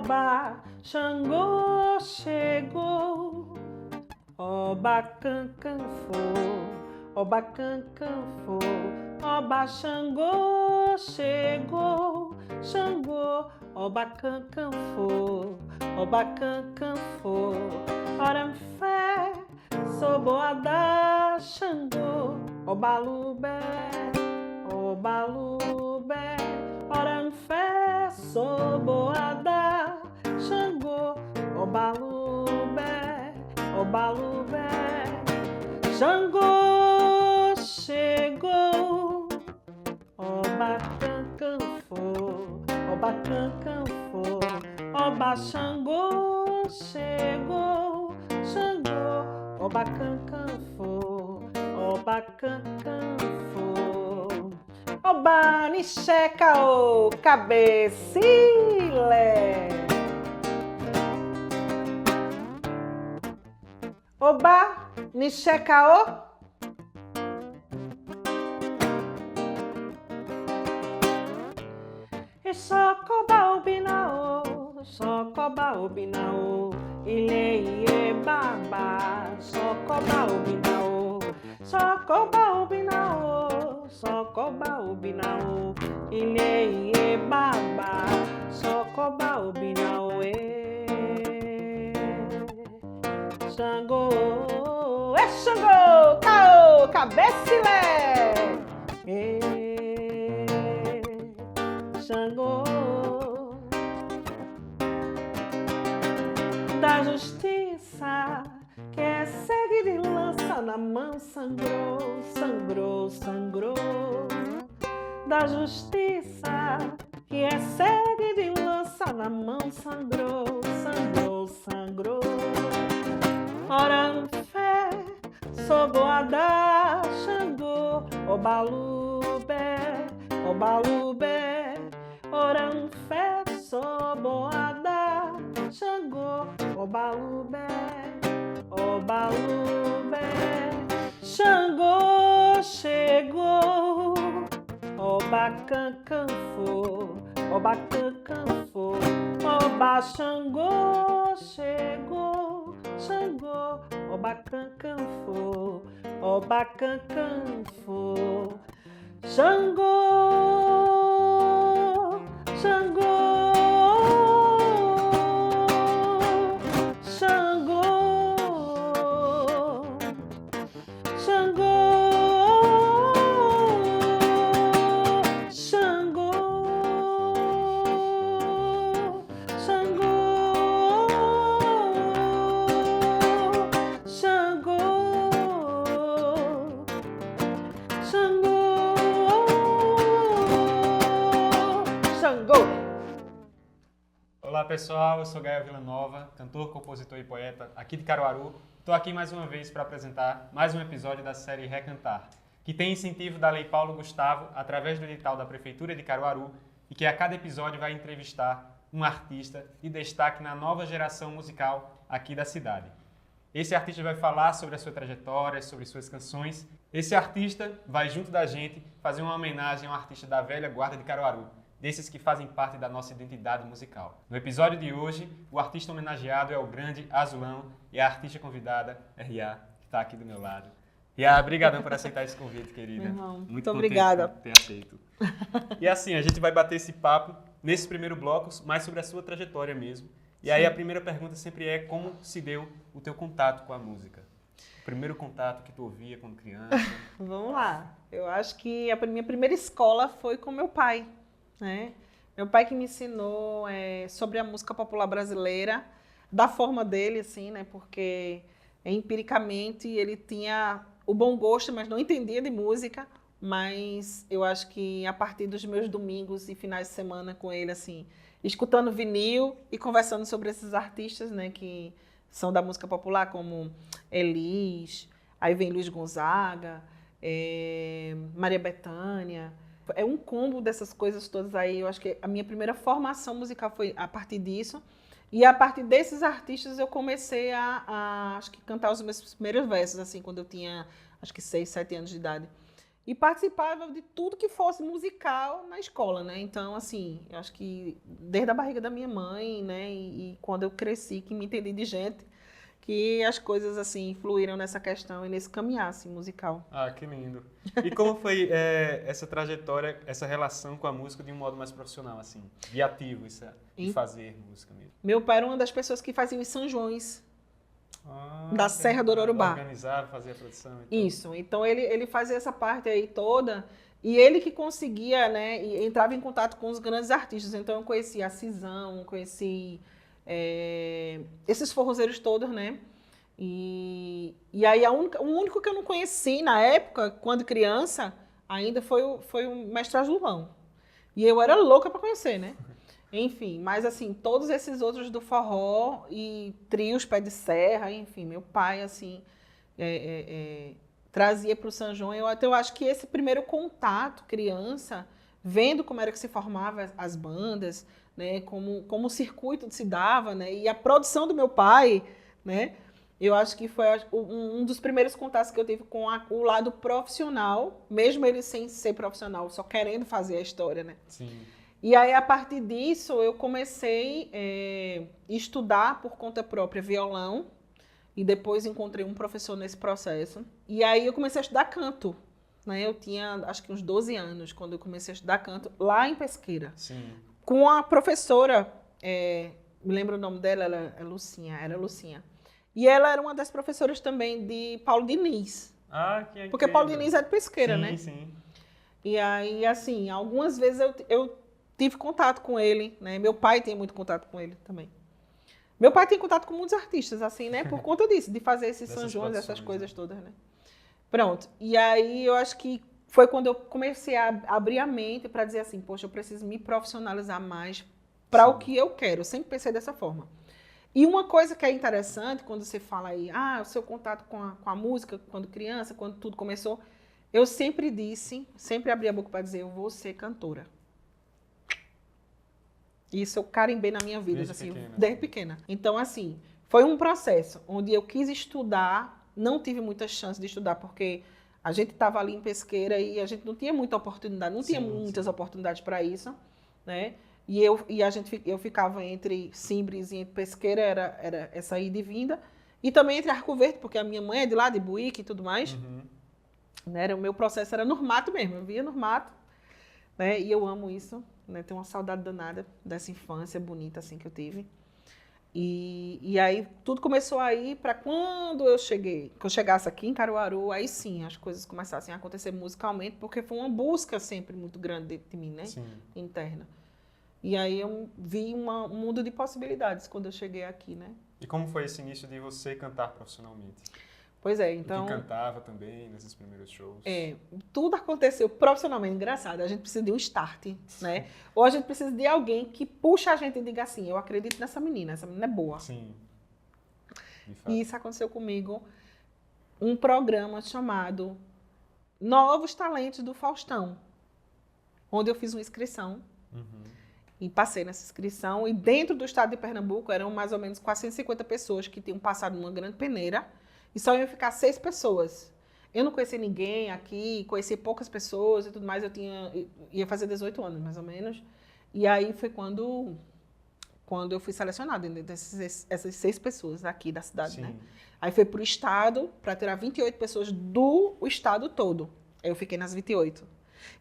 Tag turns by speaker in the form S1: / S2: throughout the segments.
S1: Oba, Xangô chegou. Oba cancanfô, oba cancanfô, oba Xangô chegou. Xangô, oba cancanfô, oba cancanfô. Oramfé, soboada Xangô, obalubé, obalubé. Oramfé, soboada Xangô, obalubé, obalubé. Xangô chegou. Oba cancanfô, oba cancanfô, oba Xangô chegou. Xangô, oba cancanfô, oba cancanfô. Oba nixecaô, cabecilé. Oba nixecaô. Socobaobinaô, socobaobinaô, ilê baba, socobaobinaô, socobaobinaô, socobaobinaô, ilê baba, socobaobinaô. Xangô, Xangô, caô, cabecilé. Xangô da justiça, que é segue de lança na mão, sangrou, sangrou, sangrou. Da justiça, que é segue de lança na mão, sangrou, sangrou, sangrou. Oramfé, soboada Xangô, obalubé, obalubé. Oramfé, soboada Xangô, obalubé, obalubé. Xangô chegou. Oba cancanfô, oba cancanfô, oba Xangô chegou. Xangô, oba cancanfô, oba cancanfô. Xangô, Xangô, Xangô, Xangô, Xangô, Xangô, Xangô, Xangô. Xangô.
S2: Olá pessoal, eu sou Gael Villanova, cantor, compositor e poeta aqui de Caruaru. Estou aqui mais uma vez para apresentar mais um episódio da série Recantar, que tem incentivo da Lei Paulo Gustavo através do edital da Prefeitura de Caruaru e que a cada episódio vai entrevistar um artista de destaque na nova geração musical aqui da cidade. Esse artista vai falar sobre a sua trajetória, sobre suas canções. Esse artista vai junto da gente fazer uma homenagem a um artista da velha guarda de Caruaru, desses que fazem parte da nossa identidade musical. No episódio de hoje, o artista homenageado é o grande Azulão e a artista convidada é Ria, que está aqui do meu lado. Ria, obrigadão por aceitar esse convite, querida.
S1: Meu irmão, muito
S2: contente
S1: obrigada
S2: por ter aceito. E assim, a gente vai bater esse papo nesse primeiro bloco, mais sobre a sua trajetória mesmo. E aí a primeira pergunta sempre é como se deu o teu contato com a música? O primeiro contato que tu ouvia quando criança?
S1: Vamos lá. Eu acho que a minha primeira escola foi com meu pai, né? Meu pai que me ensinou sobre a música popular brasileira, da forma dele, assim, né? Porque empiricamente ele tinha o bom gosto, mas não entendia de música. Mas eu acho que a partir dos meus domingos e finais de semana com ele, assim, escutando vinil e conversando sobre esses artistas, né, que são da música popular, como Elis, aí vem Luiz Gonzaga, Maria Bethânia. É um combo dessas coisas todas aí. Eu acho que a minha primeira formação musical foi a partir disso. E a partir desses artistas eu comecei a acho que cantar os meus primeiros versos, assim, quando eu tinha, acho que 6, 7 anos de idade. e participava de tudo que fosse musical na escola, né? Então, assim, eu acho que desde a barriga da minha mãe, né, e quando eu cresci, que me entendi de gente, que as coisas, assim, fluíram nessa questão e nesse caminhar, assim, musical.
S2: Ah, que lindo. E como foi essa trajetória, essa relação com a música de um modo mais profissional, assim, de ativo, de fazer música mesmo?
S1: Meu pai era uma das pessoas que fazia os São Joões
S2: Ah,
S1: da Serra do Ororubá.
S2: Organizar, fazer a produção e tal.
S1: Isso, então ele fazia essa parte aí toda, e ele que conseguia, né, e entrava em contato com os grandes artistas. Então eu conheci a Cisão, conheci esses forrozeiros todos, né? E aí o único que eu não conheci na época, quando criança, ainda foi o Mestre Azulão. E eu era louca para conhecer, né? Enfim, mas assim, todos esses outros do forró e trios Pé de Serra, enfim, meu pai, assim, trazia para o São João. Eu acho que esse primeiro contato, criança, vendo como era que se formava as bandas, né, como o circuito se dava, né, e a produção do meu pai, né, eu acho que foi um dos primeiros contatos que eu tive com o lado profissional, mesmo ele sem ser profissional, só querendo fazer a história, né.
S2: Sim.
S1: E aí, a partir disso, eu comecei a estudar por conta própria violão, e depois encontrei um professor nesse processo. E aí eu comecei a estudar canto, né? Eu tinha, acho que uns 12 anos, quando eu comecei a estudar canto, lá em Pesqueira.
S2: Sim.
S1: Com a professora, me lembro o nome dela, ela é Lucinha, era Lucinha. E ela era uma das professoras também de Paulo Diniz.
S2: Ah, que é
S1: porque Paulo Diniz é de Pesqueira,
S2: sim,
S1: né?
S2: Sim.
S1: E aí, assim, algumas vezes eu tive contato com ele, né? Meu pai tem muito contato com ele também. Meu pai tem contato com muitos artistas, assim, né? Por conta disso, de fazer esses São Joões, essas coisas todas, né? Pronto. E aí eu acho que foi quando eu comecei a abrir a mente para dizer assim, poxa, eu preciso me profissionalizar mais para o que eu quero. Eu sempre pensei dessa forma. E uma coisa que é interessante, quando você fala aí, o seu contato com a música, quando criança, quando tudo começou, eu sempre disse, sempre abri a boca para dizer, eu vou ser cantora. Isso eu carimbei na minha vida, desde pequena. Então, assim, foi um processo onde eu quis estudar, não tive muita chance de estudar, porque a gente estava ali em Pesqueira e a gente não tinha muita oportunidade, não tinha muitas oportunidades para isso, né? E eu ficava entre Simbres e entre Pesqueira, era essa ida e vinda, e também entre Arco Verde, porque a minha mãe é de lá, de Buíque e tudo mais.
S2: Uhum.
S1: Né? O meu processo era no mato mesmo, eu via no mato, né? E eu amo isso. Né, tenho uma saudade danada dessa infância bonita assim que eu tive. E aí tudo começou a ir para quando eu chegasse aqui em Caruaru, aí sim as coisas começassem a acontecer musicalmente, porque foi uma busca sempre muito grande dentro de mim, né?
S2: Sim.
S1: Interna. E aí eu vi um mundo de possibilidades quando eu cheguei aqui, né?
S2: E como foi esse início de você cantar profissionalmente?
S1: Pois é, então...
S2: E que cantava também nesses primeiros shows.
S1: Tudo aconteceu profissionalmente, engraçado. A gente precisa de um start, né? Ou a gente precisa de alguém que puxa a gente e diga assim, eu acredito essa menina é boa.
S2: Sim.
S1: E isso aconteceu comigo. Um programa chamado Novos Talentos do Faustão, onde eu fiz uma inscrição.
S2: Uhum.
S1: E passei nessa inscrição. E dentro do estado de Pernambuco eram mais ou menos 450 pessoas que tinham passado numa grande peneira. E só iam ficar 6 pessoas. Eu não conhecia ninguém aqui, conheci poucas pessoas e tudo mais. Ia fazer 18 anos, mais ou menos. E aí foi quando eu fui selecionada entre essas 6 pessoas aqui da cidade,
S2: Sim.
S1: né? Aí foi para o estado, para tirar 28 pessoas do estado todo. Eu fiquei nas 28.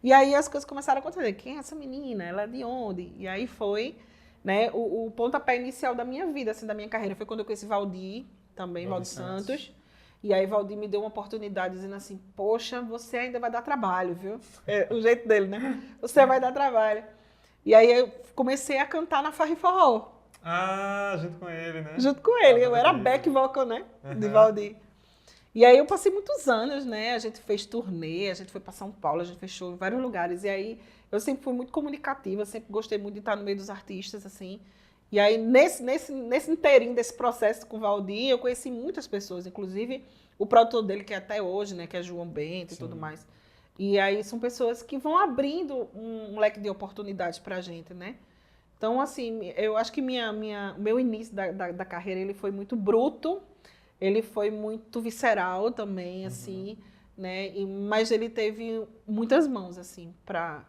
S1: E aí as coisas começaram a acontecer. Quem é essa menina? Ela é de onde? E aí foi, né, o pontapé inicial da minha vida, assim, da minha carreira. Foi quando eu conheci Valdir, também, Valdir Santos. E aí Valdir me deu uma oportunidade dizendo assim, poxa, você ainda vai dar trabalho, viu? É o jeito dele, né? Você vai dar trabalho. E aí eu comecei a cantar na Farra e Forró.
S2: Junto com ele, né?
S1: Junto com ele. Eu era back vocal, né? De Valdir. E aí eu passei muitos anos, né? A gente fez turnê, a gente foi para São Paulo, a gente fez show em vários lugares. E aí eu sempre fui muito comunicativa, sempre gostei muito de estar no meio dos artistas, assim. E aí, nesse inteirinho desse processo com o Valdir, eu conheci muitas pessoas, inclusive o produtor dele, que é até hoje, né, que é João Bento e tudo mais. E aí são pessoas que vão abrindo um leque de oportunidades pra gente, né? Então, assim, eu acho que o meu início da carreira, ele foi muito bruto, ele foi muito visceral também, assim. né? Mas ele teve muitas mãos, assim, para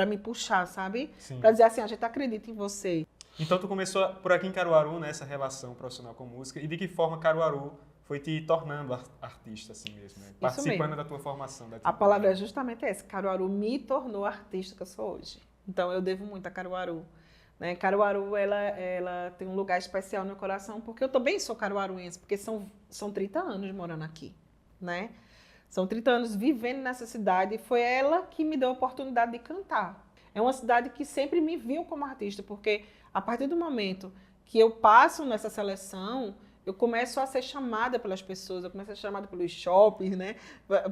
S1: me puxar, sabe?
S2: Sim.
S1: Para dizer assim, a gente acredita em você.
S2: Então tu começou por aqui em Caruaru, né, essa relação profissional com música, e de que forma Caruaru foi te tornando artista assim mesmo, né? Participando da tua formação.
S1: A palavra é justamente essa, Caruaru me tornou a artista que eu sou hoje. Então eu devo muito a Caruaru. Né? Caruaru, ela tem um lugar especial no meu coração, porque eu também sou caruaruense, porque são 30 anos morando aqui, né? São 30 anos vivendo nessa cidade, e foi ela que me deu a oportunidade de cantar. É uma cidade que sempre me viu como artista, porque a partir do momento que eu passo nessa seleção, eu começo a ser chamada pelas pessoas, eu começo a ser chamada pelos shoppings, né?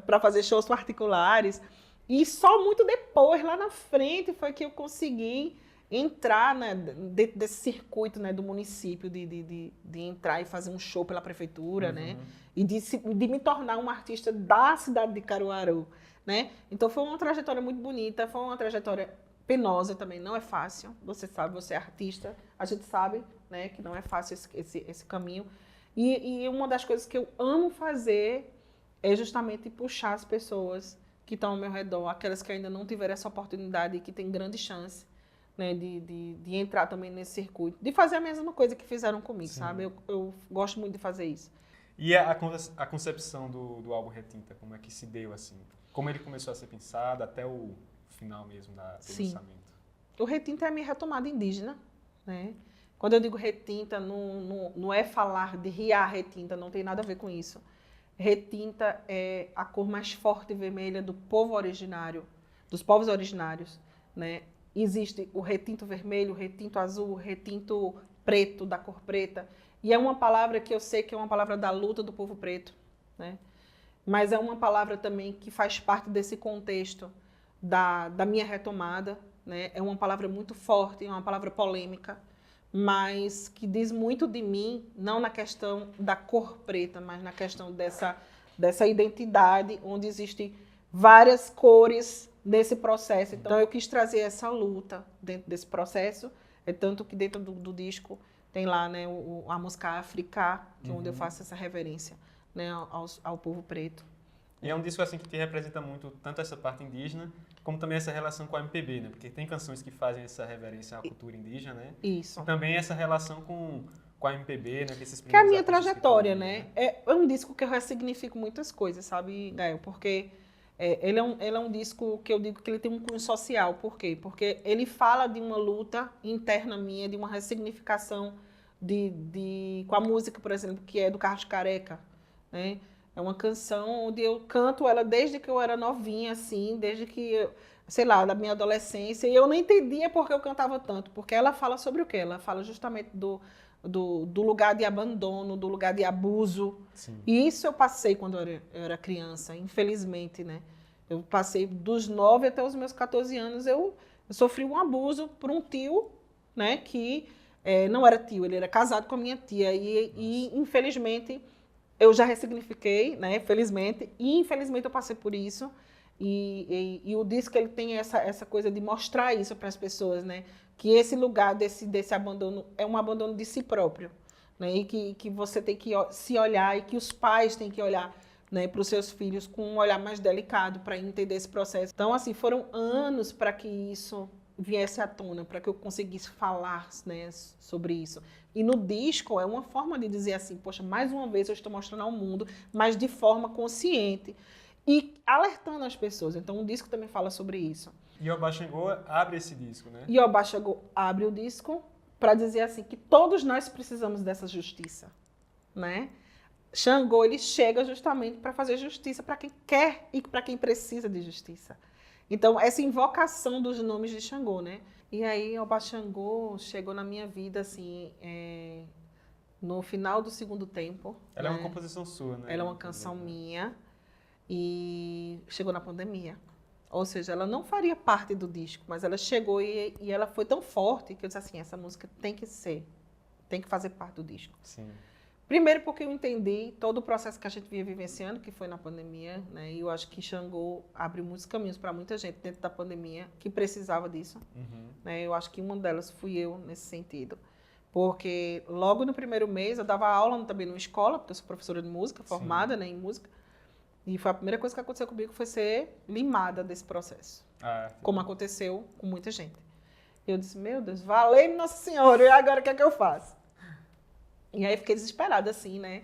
S1: Para fazer shows particulares. E só muito depois, lá na frente, foi que eu consegui entrar, né, dentro desse circuito, né, do município, de entrar e fazer um show pela prefeitura, né, e de me tornar uma artista da cidade de Caruaru, né. Então foi uma trajetória muito bonita, foi uma trajetória penosa também, não é fácil, você sabe, você é artista, a gente sabe, né, que não é fácil esse caminho, e uma das coisas que eu amo fazer é justamente puxar as pessoas que estão ao meu redor, aquelas que ainda não tiveram essa oportunidade e que têm grande chance, né, de entrar também nesse circuito, de fazer a mesma coisa que fizeram comigo, Sim. Sabe? Eu gosto muito de fazer isso.
S2: E a concepção do álbum Retinta, como é que se deu, assim? Como ele começou a ser pensado até o final mesmo do lançamento?
S1: O Retinta é a minha retomada indígena, né? Quando eu digo retinta, não é falar de riar retinta, não tem nada a ver com isso. Retinta é a cor mais forte e vermelha do povo originário, dos povos originários, né? Existe o retinto vermelho, o retinto azul, o retinto preto, da cor preta. E é uma palavra que eu sei que é uma palavra da luta do povo preto, né? Mas é uma palavra também que faz parte desse contexto da minha retomada, né? É uma palavra muito forte, é uma palavra polêmica, mas que diz muito de mim, não na questão da cor preta, mas na questão dessa identidade, onde existem várias cores nesse processo. Então eu quis trazer essa luta dentro desse processo, é tanto que dentro do disco tem lá, né, a música África, que é onde eu faço essa reverência, né, ao povo preto.
S2: E é um disco assim que te representa muito tanto essa parte indígena, como também essa relação com a MPB, né? Porque tem canções que fazem essa reverência à cultura indígena, né?
S1: Isso.
S2: E também essa relação com a MPB, né?
S1: Que é a minha trajetória, né? É um disco que eu ressignifico muitas coisas, sabe, Gael? Porque ele é um disco que eu digo que ele tem um cunho social. Por quê? Porque ele fala de uma luta interna minha, de uma ressignificação com a música, por exemplo, que é do Carlos Careca, né? É uma canção onde eu canto ela desde que eu era novinha, assim, desde que, sei lá, da minha adolescência. E eu não entendia por que eu cantava tanto, porque ela fala sobre o quê? Ela fala justamente do lugar de abandono, do lugar de abuso.
S2: Sim.
S1: E isso eu passei quando eu era criança, infelizmente, né? Eu passei dos 9 até os meus 14 anos, eu sofri um abuso por um tio, né? Que não era tio, ele era casado com a minha tia. E infelizmente, eu já ressignifiquei, né? Felizmente. E infelizmente eu passei por isso. E o disco ele tem essa coisa de mostrar isso para as pessoas, né? Que esse lugar desse abandono é um abandono de si próprio, né? E que você tem que se olhar e que os pais têm que olhar, né, para os seus filhos com um olhar mais delicado para entender esse processo. Então, assim, foram anos para que isso viesse à tona, para que eu conseguisse falar, né, sobre isso. E no disco é uma forma de dizer assim, poxa, mais uma vez eu estou mostrando ao mundo, mas de forma consciente e alertando as pessoas. Então, o disco também fala sobre isso.
S2: E Iobá Xangô abre esse disco, né?
S1: Iobá Xangô abre o disco para dizer assim que todos nós precisamos dessa justiça, né? Xangô, ele chega justamente para fazer justiça para quem quer e para quem precisa de justiça. Então, essa invocação dos nomes de Xangô, né? E aí, Iobá Xangô chegou na minha vida, assim, no final do segundo tempo.
S2: Ela é uma composição sua, né?
S1: Ela é uma canção minha e chegou na pandemia. Ou seja, ela não faria parte do disco, mas ela chegou e ela foi tão forte que eu disse assim, essa música tem que fazer parte do disco.
S2: Sim.
S1: Primeiro porque eu entendi todo o processo que a gente vinha vivenciando, que foi na pandemia, né? E eu acho que Xangô abriu muitos caminhos para muita gente dentro da pandemia que precisava disso. Né? Eu acho que uma delas fui eu nesse sentido. Porque logo no primeiro mês eu dava aula também numa escola, porque eu sou professora de música, formada, né, em música. E foi a primeira coisa que aconteceu comigo, foi ser limada desse processo. Como aconteceu com muita gente. Eu disse, meu Deus, valeu Nossa Senhora, e agora o que é que eu faço? E aí fiquei desesperada assim, né?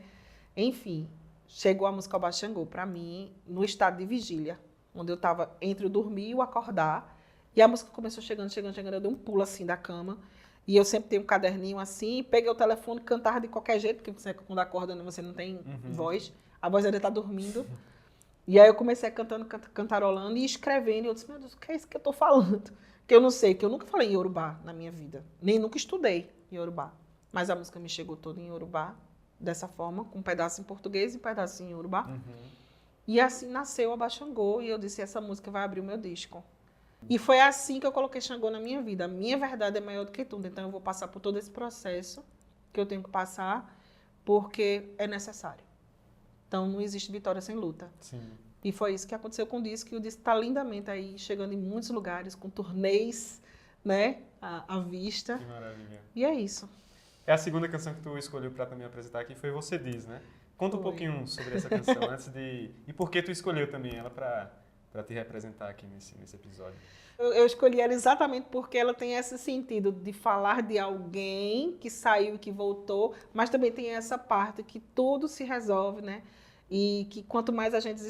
S1: Enfim, chegou a música Oba Xangô pra mim, no estado de vigília, onde eu tava entre o dormir e o acordar. E a música começou chegando, eu dei um pulo assim da cama. E eu sempre tenho um caderninho assim, peguei o telefone, cantava de qualquer jeito, porque você, quando acorda você não tem voz, a voz ainda tá dormindo. E aí eu comecei cantando, cantarolando e escrevendo. E eu disse, meu Deus, o que é isso que eu tô falando? Que eu não sei, que eu nunca falei em Yorubá na minha vida. Nem nunca estudei Yorubá. Mas a música me chegou toda em Yorubá, dessa forma, com um pedaço em português e um pedaço em Yorubá. E assim nasceu Oba Xangô. E eu disse, essa música vai abrir o meu disco. E foi assim que eu coloquei Xangô na minha vida. A minha verdade é maior do que tudo. Então eu vou passar por todo esse processo que eu tenho que passar, porque é necessário. Então, não existe vitória sem luta.
S2: Sim.
S1: E foi isso que aconteceu com o disco, e o disco está lindamente aí, chegando em muitos lugares, com turnês, né, à vista.
S2: Que maravilha.
S1: E é isso.
S2: É a segunda canção que tu escolheu para também apresentar aqui, foi Você Diz, né? Conta um pouquinho sobre essa canção, antes de... E por que tu escolheu também ela para te representar aqui nesse episódio?
S1: Eu escolhi ela exatamente porque ela tem esse sentido de falar de alguém que saiu e que voltou, mas também tem essa parte que tudo se resolve, né? E que quanto mais a gente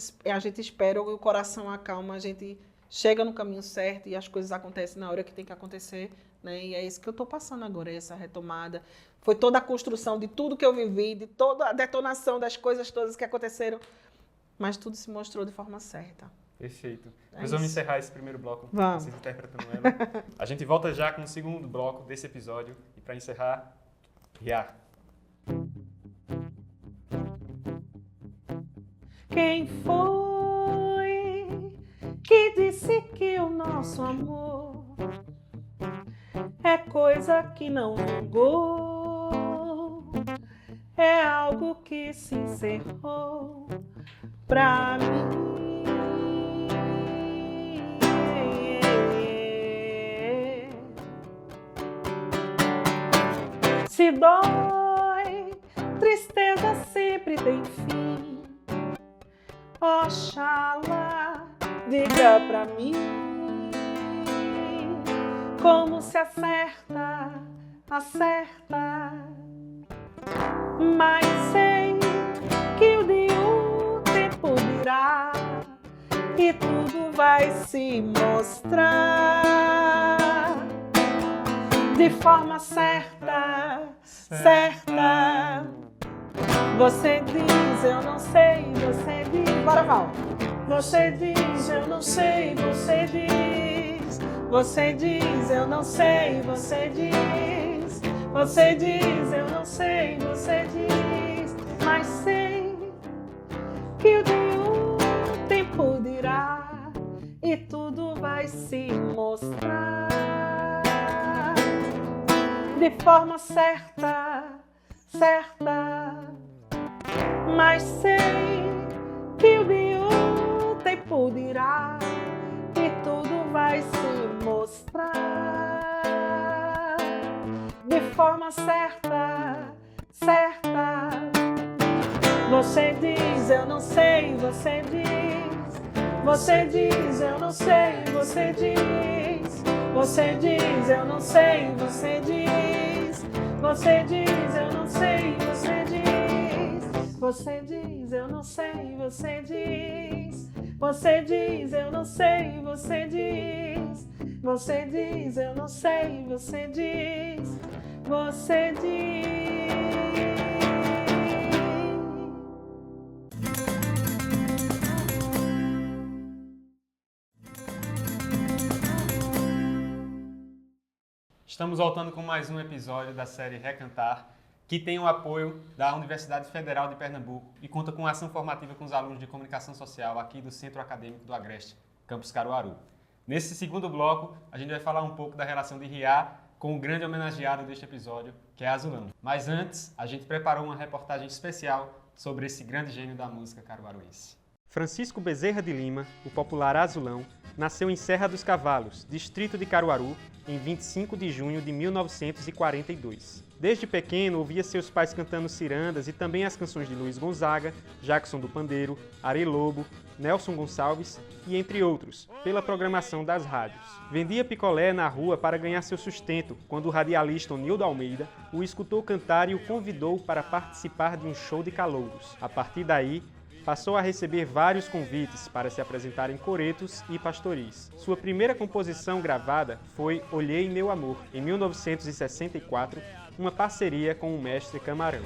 S1: espera, o coração acalma, a gente chega no caminho certo e as coisas acontecem na hora que tem que acontecer, né? E é isso que eu estou passando agora, essa retomada. Foi toda a construção de tudo que eu vivi, de toda a detonação das coisas todas que aconteceram, mas tudo se mostrou de forma certa.
S2: Perfeito. Mas vamos encerrar esse primeiro bloco,
S1: vamos,
S2: vocês interpretando ela. A gente volta já com o segundo bloco desse episódio. E para encerrar, Ria.
S1: Quem foi que disse que o nosso amor é coisa que não vingou? É algo que se encerrou pra mim. Se dói, tristeza sempre tem fim. Oxalá, diga pra mim como se acerta, mas sei que o tempo dirá e tudo vai se mostrar de forma certa. Você diz, eu não sei, você diz. Bora, Val. Você diz, eu não sei, você diz. Você diz, eu não sei, você diz. Você diz, eu não sei, você diz. Mas sei que o tempo dirá e tudo vai se mostrar de forma certa. Mas sei que o tempo dirá e tudo vai se mostrar de forma certa. Você diz, eu não sei, você diz. Você diz, eu não sei, você diz. Você diz, eu não sei, você diz. Você diz, eu não sei, você diz. Você diz, eu não sei, você diz. Você diz, eu não sei, você diz. Você diz, eu não sei, você diz. Você diz.
S2: Estamos voltando com mais um episódio da série Recantar, que tem o apoio da Universidade Federal de Pernambuco e conta com ação formativa com os alunos de comunicação social aqui do Centro Acadêmico do Agreste, Campus Caruaru. Nesse segundo bloco, a gente vai falar um pouco da relação de Ria com o grande homenageado deste episódio, que é Azulão. Mas antes, a gente preparou uma reportagem especial sobre esse grande gênio da música caruaruense. Francisco Bezerra de Lima, o popular Azulão, nasceu em Serra dos Cavalos, distrito de Caruaru, em 25 de junho de 1942. Desde pequeno, ouvia seus pais cantando cirandas e também as canções de Luiz Gonzaga, Jackson do Pandeiro, Ari Lobo, Nelson Gonçalves e entre outros, pela programação das rádios. Vendia picolé na rua para ganhar seu sustento, quando o radialista Onildo Almeida o escutou cantar e o convidou para participar de um show de calouros. A partir daí, passou a receber vários convites para se apresentar em coretos e pastoris. Sua primeira composição gravada foi Olhei Meu Amor, em 1964, uma parceria com o mestre Camarão.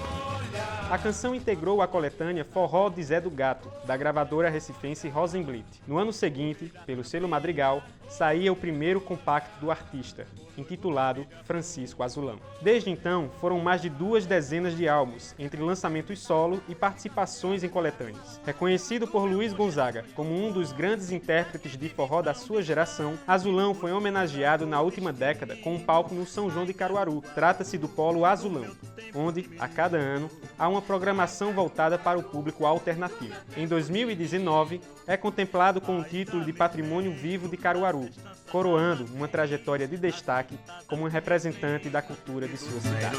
S2: A canção integrou a coletânea Forró de Zé do Gato, da gravadora recifense Rosenblit. No ano seguinte, pelo selo Madrigal, saía o primeiro compacto do artista, intitulado Francisco Azulão. Desde então, foram mais de 2 dezenas de álbuns, entre lançamentos solo e participações em coletâneas. Reconhecido por Luiz Gonzaga como um dos grandes intérpretes de forró da sua geração, Azulão foi homenageado na última década com um palco no São João de Caruaru. Trata-se do Polo Azulão, onde, a cada ano, há uma programação voltada para o público alternativo. Em 2019, é contemplado com o título de Patrimônio Vivo de Caruaru, coroando uma trajetória de destaque como um representante da cultura de sua cidade.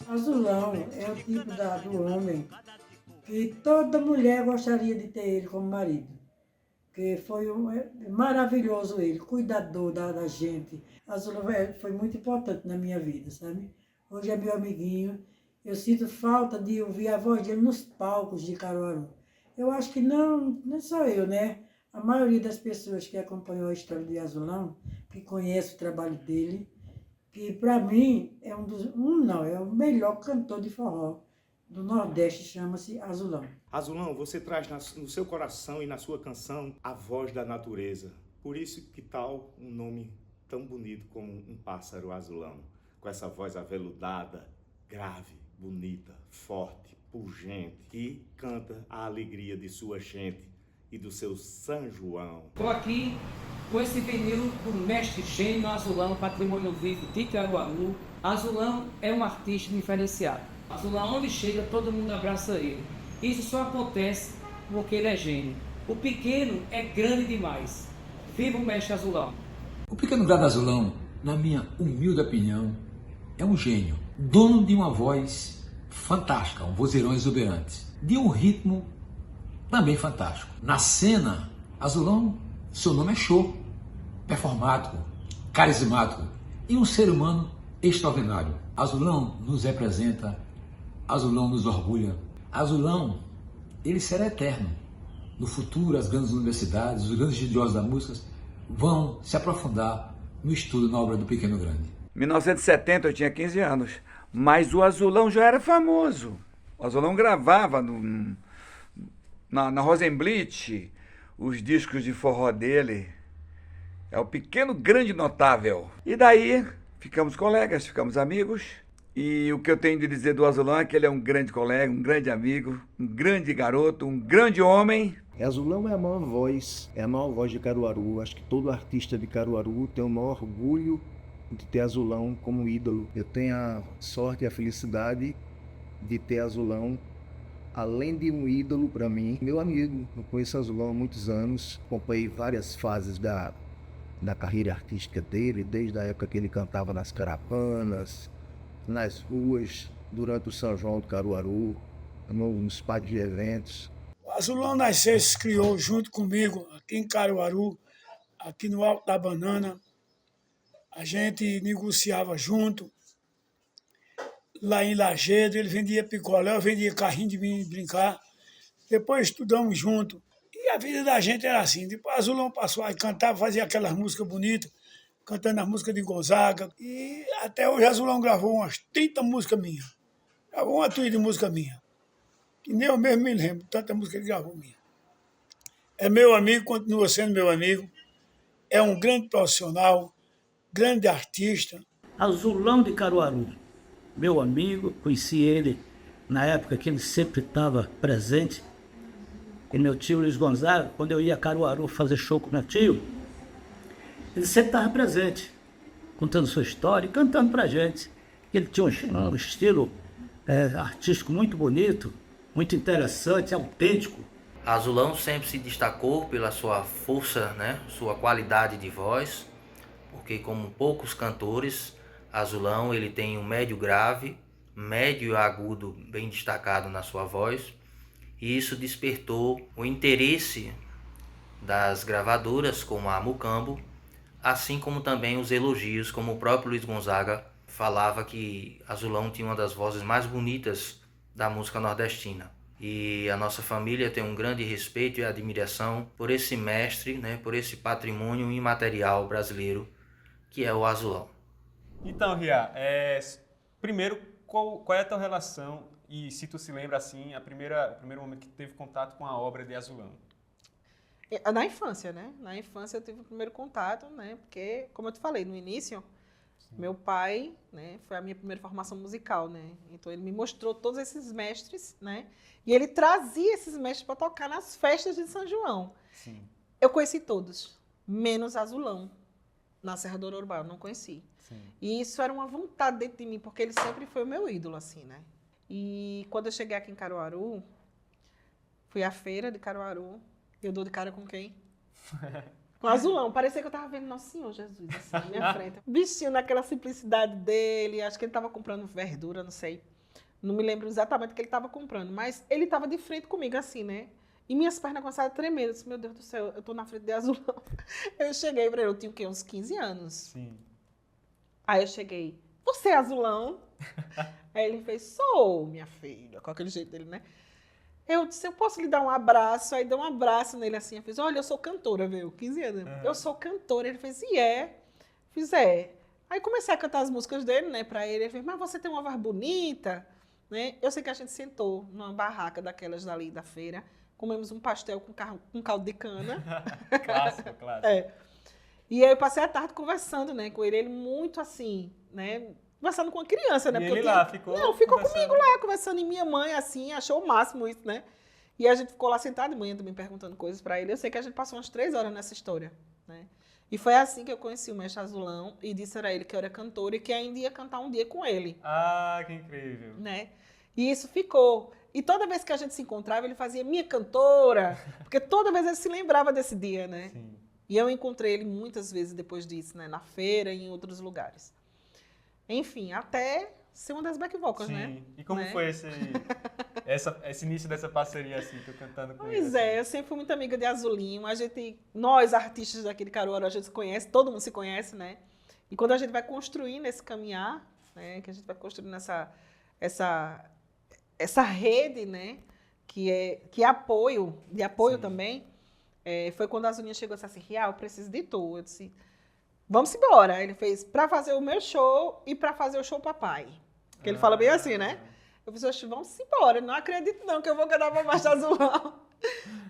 S3: Azulão é o tipo do homem que toda mulher gostaria de ter ele como marido. Que foi maravilhoso ele, cuidador da gente. Azulão foi muito importante na minha vida, sabe? Hoje é meu amiguinho. Eu sinto falta de ouvir a voz dele nos palcos de Caruaru. Eu acho que não só eu, né? A maioria das pessoas que acompanhou a história de Azulão, que conhece o trabalho dele, que para mim é é o melhor cantor de forró do Nordeste, chama-se Azulão.
S4: Azulão, você traz no seu coração e na sua canção a voz da natureza. Por isso que tal um nome tão bonito como um pássaro azulão, com essa voz aveludada, grave, bonita, forte, pungente, que canta a alegria de sua gente e do seu São João.
S5: Estou aqui com esse vinil do mestre Gênio Azulão, Patrimônio Vivo de Caruaru. Azulão é um artista diferenciado. Azulão, onde chega, todo mundo abraça ele. Isso só acontece porque ele é gênio. O pequeno é grande demais. Viva o mestre Azulão!
S6: O pequeno gado Azulão, na minha humilde opinião, é um gênio, dono de uma voz fantástica, um vozeirão exuberante, de um ritmo também fantástico. Na cena, Azulão, seu nome é show, performático, carismático e um ser humano extraordinário. Azulão nos representa, Azulão nos orgulha. Azulão, ele será eterno. No futuro, as grandes universidades, os grandes estudiosos da música vão se aprofundar no estudo na obra do Pequeno Grande.
S7: Em 1970 eu tinha 15 anos, mas o Azulão já era famoso. O Azulão gravava na Rosenblit os discos de forró dele. É o Pequeno Grande Notável. E daí ficamos colegas, ficamos amigos. E o que eu tenho de dizer do Azulão é que ele é um grande colega, um grande amigo, um grande garoto, um grande homem.
S8: Azulão é a maior voz de Caruaru. Acho que todo artista de Caruaru tem o maior orgulho de ter Azulão como ídolo. Eu tenho a sorte e a felicidade de ter Azulão, além de um ídolo para mim, meu amigo. Eu conheço Azulão há muitos anos, acompanhei várias fases da carreira artística dele, desde a época que ele cantava nas caravanas, nas ruas, durante o São João de Caruaru, nos pátios de eventos.
S9: O Azulão nasceu e se criou junto comigo, aqui em Caruaru, aqui no Alto da Banana. A gente negociava junto. Lá em Lajedo, ele vendia picolé, eu vendia carrinho de mim brincar. Depois estudamos junto. E a vida da gente era assim. Depois o Azulão passou a cantar, fazia aquelas músicas bonitas, cantando as músicas de Gonzaga. E até hoje o Azulão gravou umas 30 músicas minhas. Gravou uma trilha de música minha. Que nem eu mesmo me lembro, tanta música ele gravou minha. É meu amigo, continua sendo meu amigo. É um grande profissional, grande artista.
S10: Azulão de Caruaru, meu amigo, conheci ele na época que ele sempre estava presente. E meu tio Luiz Gonzaga, quando eu ia a Caruaru fazer show com meu tio, ele sempre estava presente, contando sua história e cantando pra gente. Ele tinha um estilo artístico muito bonito, muito interessante, autêntico.
S11: Azulão sempre se destacou pela sua força, né, sua qualidade de voz, porque como poucos cantores, Azulão ele tem um médio grave, médio e agudo bem destacado na sua voz, e isso despertou o interesse das gravadoras como a Mucambo, assim como também os elogios, como o próprio Luiz Gonzaga falava que Azulão tinha uma das vozes mais bonitas da música nordestina. E a nossa família tem um grande respeito e admiração por esse mestre, né, por esse patrimônio imaterial brasileiro que é o Azulão.
S2: Então, Ria, primeiro, qual é a tua relação e se tu se lembra assim, o primeiro momento que tu teve contato com a obra de Azulão?
S1: Na infância, né? Na infância eu tive o primeiro contato, né? Porque, como eu te falei, no início, meu pai, né, foi a minha primeira formação musical, né? Então ele me mostrou todos esses mestres, né? E ele trazia esses mestres para tocar nas festas de São João.
S2: Sim.
S1: Eu conheci todos, menos Azulão, na Serra do Ororubá, eu não conheci.
S2: Sim.
S1: E isso era uma vontade dentro de mim, porque ele sempre foi o meu ídolo, assim, né? E quando eu cheguei aqui em Caruaru, fui à feira de Caruaru, eu dou de cara com quem? Com Azulão. Parecia que eu tava vendo Nosso Senhor Jesus, assim, na minha frente. Bichinho naquela simplicidade dele, acho que ele tava comprando verdura, não sei. Não me lembro exatamente o que ele tava comprando, mas ele tava de frente comigo, assim, né? E minhas pernas começaram a tremer. Eu disse, meu Deus do céu, eu tô na frente de Azulão. Eu cheguei pra ele, eu tinha o quê? Uns 15 anos.
S2: Sim.
S1: Aí eu cheguei, você é Azulão? Aí ele fez, sou, minha filha, com aquele jeito dele, né? Eu disse, eu posso lhe dar um abraço? Aí dei um abraço nele assim, eu fiz, olha, eu sou cantora, viu? 15 anos. Eu sou cantora. Ele fez, e é? Fiz, é. Aí comecei a cantar as músicas dele, né, pra ele. Ele fez, mas você tem uma voz bonita, né? Eu sei que a gente sentou numa barraca daquelas dali da feira, comemos um pastel com caldo de cana.
S2: Clássico.
S1: É. E aí eu passei a tarde conversando, né, com ele. Ele muito assim, né, conversando com uma criança, né?
S2: E
S1: porque
S2: ele lá ficou?
S1: Não, ficou comigo lá, conversando. E minha mãe, assim, achou o máximo isso, né? E a gente ficou lá sentado, e manhã também perguntando coisas pra ele. Eu sei que a gente passou umas 3 horas nessa história, né? E foi assim que eu conheci o mestre Azulão e disse a ele que eu era cantora e que ainda ia cantar um dia com ele.
S2: Ah, que incrível.
S1: Né? E isso ficou. E toda vez que a gente se encontrava, ele fazia minha cantora, porque toda vez ele se lembrava desse dia, né?
S2: Sim.
S1: E eu encontrei ele muitas vezes depois disso, né? Na feira e em outros lugares. Enfim, até ser uma das back vocals,
S2: Sim.
S1: né?
S2: E como foi esse início dessa parceria, assim, tu cantando com ele?
S1: Pois é, eu sempre fui muito amiga de Azulinho. Nós, artistas daqui de Caruaru, a gente se conhece, todo mundo se conhece, né? E quando a gente vai construindo esse caminhar, né? Que a gente vai construindo essa rede, né? Que é apoio, de apoio
S2: Sim.
S1: também, foi quando a Azulinha chegou e disse assim, Rial, eu preciso de tu. Eu disse, vamos embora. Aí ele fez, para fazer o meu show e para fazer o show papai. Que ele fala bem assim, né? Eu disse, vamos embora. Eu não acredito não que eu vou cantar para baixo Azulão.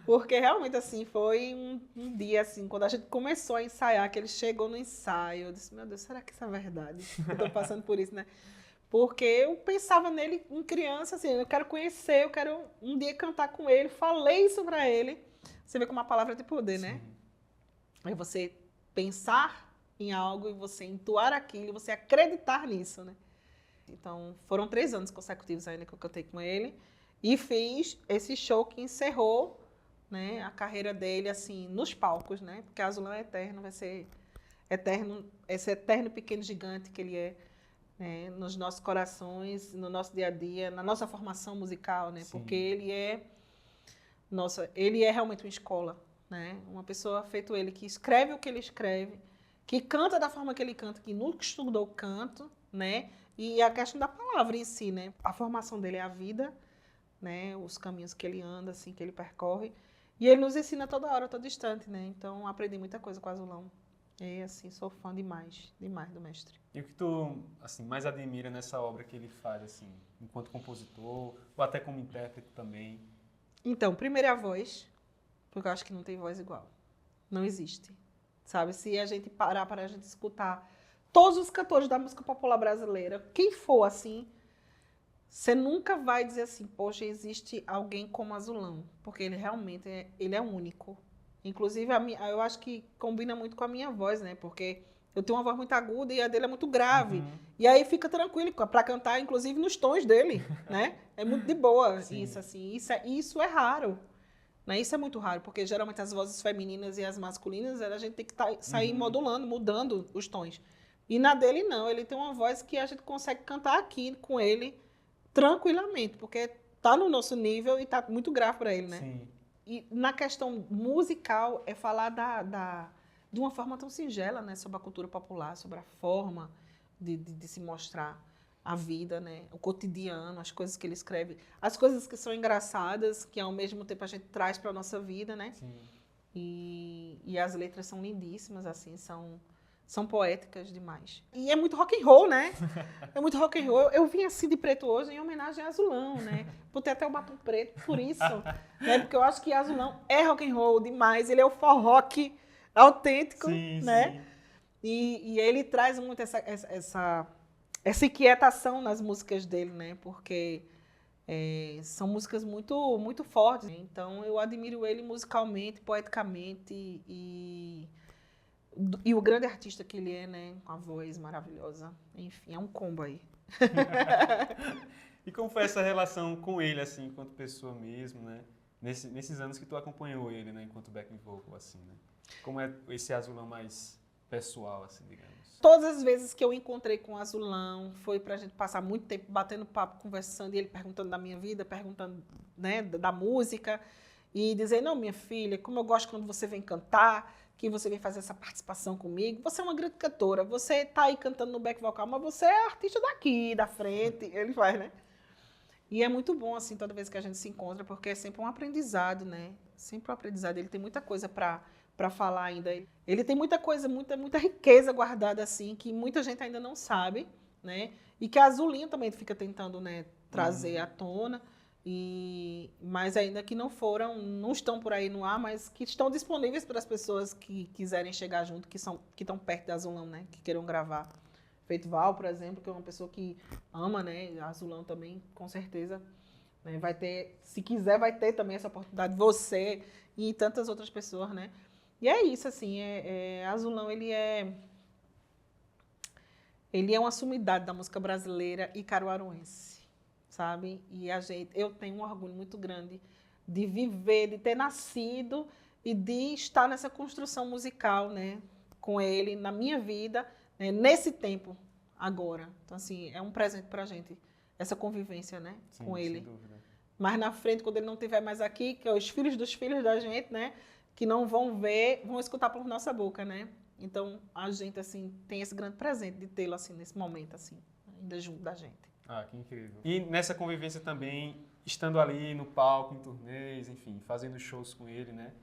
S1: Porque realmente, assim, foi um dia, assim, quando a gente começou a ensaiar, que ele chegou no ensaio, eu disse, meu Deus, será que isso é verdade? Eu tô passando por isso, né? Porque eu pensava nele em criança, assim, eu quero conhecer, eu quero um dia cantar com ele, falei isso pra ele. Você vê como a palavra tem poder, né? Aí você pensar em algo e você entoar aquilo e você acreditar nisso, né? Então, foram 3 anos consecutivos ainda que eu cantei com ele e fiz esse show que encerrou, né, a carreira dele, assim, nos palcos, né? Porque Azulão é eterno, vai ser eterno, esse eterno pequeno gigante que ele é, né, nos nossos corações, no nosso dia a dia, na nossa formação musical, né?
S2: Sim.
S1: Porque ele é realmente uma escola, né? Uma pessoa feito ele que escreve o que ele escreve, que canta da forma que ele canta, que nunca estudou canto, né? E a questão da palavra em si, né? A formação dele é a vida, né? Os caminhos que ele anda, assim, que ele percorre. E ele nos ensina toda hora, todo instante, né? Então, aprendi muita coisa com o Azulão. E, assim, sou fã demais, demais do mestre.
S2: E o que tu, assim, mais admira nessa obra que ele faz, assim, enquanto compositor, ou até como intérprete também?
S1: Então, primeiro é a voz, porque eu acho que não tem voz igual. Não existe. Sabe? Se a gente parar para a gente escutar todos os cantores da música popular brasileira, quem for assim, você nunca vai dizer assim, poxa, existe alguém como Azulão, porque ele realmente ele é único. Inclusive, eu acho que combina muito com a minha voz, né? Porque eu tenho uma voz muito aguda e a dele é muito grave. E aí fica tranquilo para cantar, inclusive nos tons dele, né? É muito de boa. Sim. Isso, assim. Isso é raro, Né? Isso é muito raro, porque geralmente as vozes femininas e as masculinas, a gente tem que sair modulando, mudando os tons. E na dele não, ele tem uma voz que a gente consegue cantar aqui com ele tranquilamente, porque tá no nosso nível e tá muito grave para ele, né?
S2: Sim.
S1: E na questão musical, é falar de uma forma tão singela, né? Sobre a cultura popular, sobre a forma de se mostrar a vida, né? O cotidiano, as coisas que ele escreve, as coisas que são engraçadas, que ao mesmo tempo a gente traz para a nossa vida, né?
S2: Sim.
S1: E as letras são lindíssimas, assim, são poéticas demais. E é muito rock and roll, né? É muito rock and roll. Eu vim assim de preto hoje em homenagem a Azulão, né? Por ter até o batom preto, por isso. Né? Porque eu acho que Azulão é rock and roll demais. Ele é o forrock autêntico,
S2: Sim,
S1: né?
S2: sim.
S1: E ele traz muito essa inquietação nas músicas dele, né? Porque são músicas muito, muito fortes. Então eu admiro ele musicalmente, poeticamente e o grande artista que ele é, né? Com a voz maravilhosa. Enfim, é um combo aí.
S2: E como foi essa relação com ele, assim, enquanto pessoa mesmo, né? Nesses anos que tu acompanhou ele, né? Enquanto backing vocal, assim, né? Como é esse Azulão mais pessoal, assim, digamos?
S1: Todas as vezes que eu encontrei com o Azulão, foi pra gente passar muito tempo batendo papo, conversando, e ele perguntando da minha vida, perguntando, né, da música, e dizer, não, minha filha, como eu gosto quando você vem cantar, que você vem fazer essa participação comigo, você é uma grande cantora, você tá aí cantando no back vocal, mas você é artista daqui, da frente, ele faz, né? E é muito bom, assim, toda vez que a gente se encontra, porque é sempre um aprendizado, né? Sempre um aprendizado, ele tem muita coisa para falar ainda. Ele tem muita coisa, muita riqueza guardada, assim, que muita gente ainda não sabe, né? E que a Azulinha também fica tentando, né, trazer à tona, mas ainda que não estão por aí no ar, mas que estão disponíveis para as pessoas que quiserem chegar junto, que estão perto da Azulão, né? Que queiram gravar. Feito Val, por exemplo, que é uma pessoa que ama, né? A Azulão também, com certeza, né, vai ter, se quiser, vai ter também essa oportunidade. Você e tantas outras pessoas, né? E é isso, assim, Azulão, ele é uma sumidade da música brasileira e caruaruense, sabe? E eu tenho um orgulho muito grande de viver, de ter nascido e de estar nessa construção musical, né, com ele, na minha vida, né, nesse tempo, agora. Então, assim, é um presente pra gente, essa convivência, né,
S2: Sim,
S1: com ele.
S2: sem dúvida.
S1: Mas na frente, quando ele não estiver mais aqui, que é os filhos dos filhos da gente, né, que não vão ver, vão escutar por nossa boca, né? Então, a gente, assim, tem esse grande presente de tê-lo, assim, nesse momento, assim, ainda junto da gente.
S2: Ah, que incrível. E nessa convivência também, estando ali no palco, em turnês, enfim, fazendo shows com ele, né?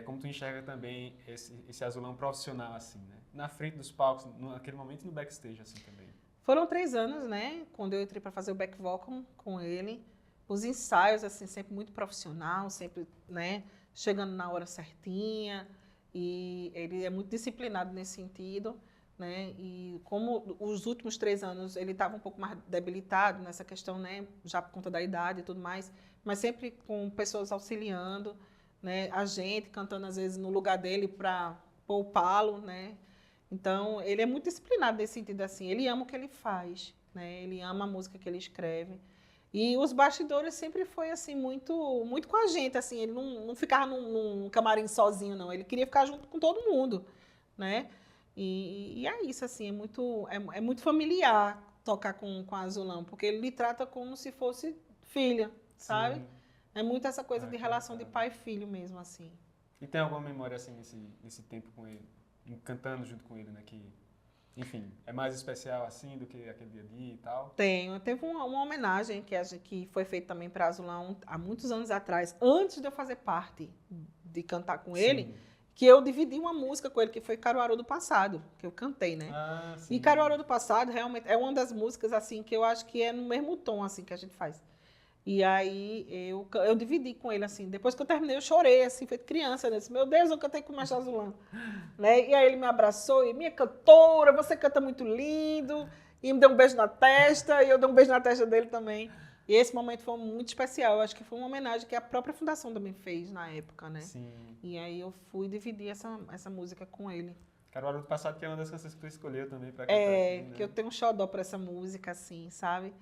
S2: Como tu enxerga também esse Azulão profissional, assim, né? Na frente dos palcos, naquele momento e no backstage, assim, também.
S1: Foram 3 anos, né? Quando eu entrei para fazer o back vocal com ele. Os ensaios, assim, sempre muito profissional, sempre, né? Chegando na hora certinha, e ele é muito disciplinado nesse sentido, né? E como os últimos 3 anos ele estava um pouco mais debilitado nessa questão, né? Já por conta da idade e tudo mais, mas sempre com pessoas auxiliando, né? A gente cantando às vezes no lugar dele para poupá-lo, né? Então ele é muito disciplinado nesse sentido, assim. Ele ama o que ele faz, né? Ele ama a música que ele escreve. E os bastidores sempre foi assim muito muito com a gente, assim, ele não ficava num camarim sozinho, não, ele queria ficar junto com todo mundo, né? E é isso, assim, é muito familiar tocar com a Azulão, porque ele lhe trata como se fosse filha, sabe?
S2: Sim.
S1: É muito essa coisa de
S2: que
S1: relação de
S2: bacana.
S1: pai e filho mesmo, assim.
S2: E tem alguma memória, assim, nesse tempo com ele, cantando junto com ele, né? Que, enfim, é mais especial, assim, do que aquele dia a dia e tal?
S1: Teve uma homenagem que foi feita também para Azulão há muitos anos atrás, antes de eu fazer parte de cantar com ele,
S2: Sim.
S1: que eu dividi uma música com ele, que foi Caruaru do Passado, que eu cantei, né?
S2: Ah, sim.
S1: E Caruaru do Passado realmente é uma das músicas, assim, que eu acho que é no mesmo tom, assim, que a gente faz. E aí eu dividi com ele, assim, depois que eu terminei eu chorei, assim, feito criança, né? Disse, meu Deus, eu cantei com o Mestre Azulão. Né? E aí ele me abraçou e, minha cantora, você canta muito lindo, e me deu um beijo na testa, e eu dei um beijo na testa dele também. E esse momento foi muito especial, eu acho que foi uma homenagem que a própria fundação também fez na época, né?
S2: Sim.
S1: E aí eu fui dividir essa música com ele.
S2: Caruaru do Passado, que é uma das canções que tu escolheu também pra cantar aqui, né?
S1: Que eu tenho um xodó por essa música, assim, sabe?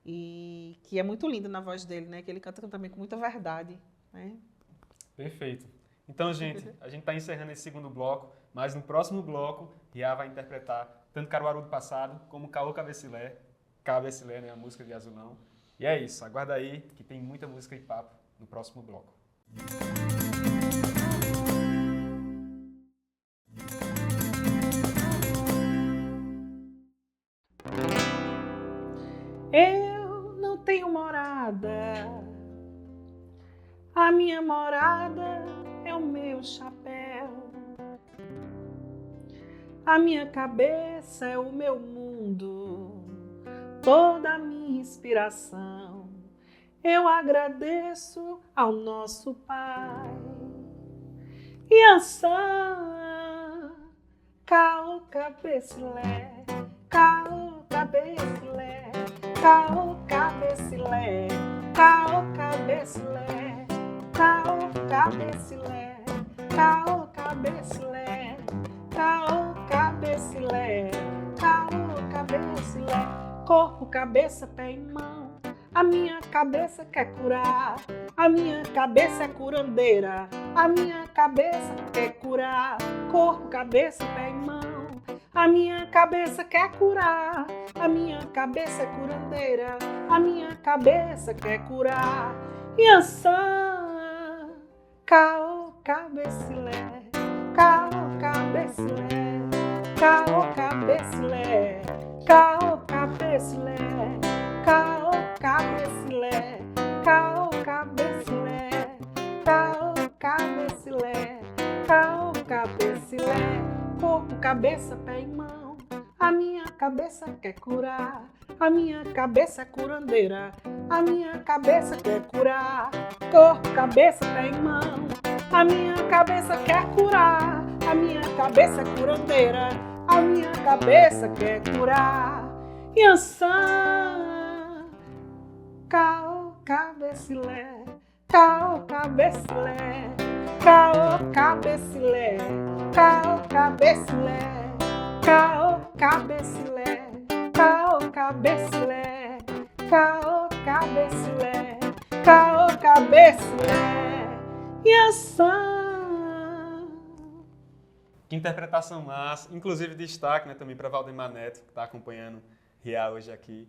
S1: E que é muito lindo na voz dele, né? Que ele canta também com muita verdade, né?
S2: Perfeito. Então, gente, a gente está encerrando esse segundo bloco, mas no próximo bloco, Riá vai interpretar tanto Caruaru do passado como Caô Cabecilé, né, a música de Azulão. E é isso, aguarda aí que tem muita música e papo no próximo bloco.
S1: Eu não tenho morada, a minha morada é o meu chapéu. A minha cabeça é o meu mundo, toda a minha inspiração. Eu agradeço ao nosso Pai. Iansã, Caô Cabecilé, Caô Cabecilé, Caô Cabecilé, Caô Cabecilé, Caô Cabecilé, Caô Cabecilé, Caô Cabecilé, Caô Cabecilé, corpo, cabeça, pé e mão. A minha cabeça quer curar, a minha cabeça é curandeira, a minha cabeça quer curar, corpo, cabeça, pé e mão. A minha cabeça quer curar, a minha cabeça é curandeira, a minha cabeça quer curar. Iansã, Caô Cabecilé, Caô Cabecilé, Caô Cabecilé, Caô Cabecilé, Caô Cabecilé, Caô Cabecilé, Caô Cabecilé, Caô Cabecilé, corpo, cabeça, pé e mão. A minha cabeça quer curar, a minha cabeça é curandeira, a minha cabeça quer curar, corpo, cabeça, pé e mão. A minha cabeça quer curar, a minha cabeça é curandeira, a minha cabeça quer curar. Iansã, Caô Cabecilé, Caô Cabecilé, Caô Cabecilé, Caô Cabecilé, Caô Cabecilé, Caô Cabecilé, Caô Cabecilé, Caô Cabecilé, Iansã.
S2: Que interpretação massa, inclusive destaque, né, também para Valdemar Neto, que está acompanhando Riá hoje aqui,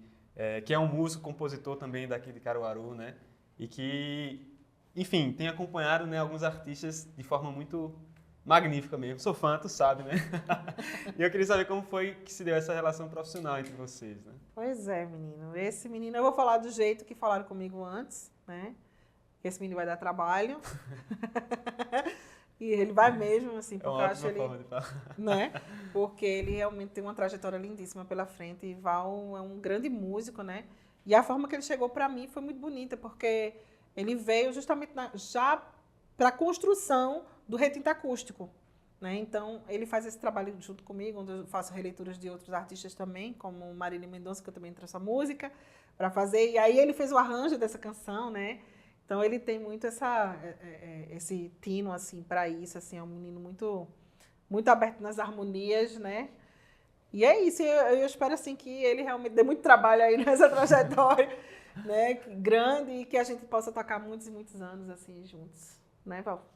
S2: que é um músico, compositor também daqui de Caruaru, né, e que, enfim, tem acompanhado, né, alguns artistas de forma muito magnífica mesmo. Sou fã, tu sabe, né? E eu queria saber como foi que se deu essa relação profissional entre vocês, né?
S1: Pois é, menino. Esse menino, eu vou falar do jeito que falaram comigo antes, né? Esse menino vai dar trabalho. E ele vai mesmo, assim, porque eu acho ele, né? Porque ele realmente tem uma trajetória lindíssima pela frente. E Val é um grande músico, né? E a forma que ele chegou para mim foi muito bonita, porque ele veio justamente já para a construção do retinto acústico, né? Então, ele faz esse trabalho junto comigo, onde eu faço releituras de outros artistas também, como Marília Mendonça, que eu também trouxe a música para fazer. E aí ele fez o arranjo dessa canção, né? Então, ele tem muito esse tino, assim, para isso, assim, é um menino muito, muito aberto nas harmonias, né? E é isso, eu espero, assim, que ele realmente dê muito trabalho aí nessa trajetória, né? Grande, e que a gente possa tocar muitos e muitos anos, assim, juntos, né, Val?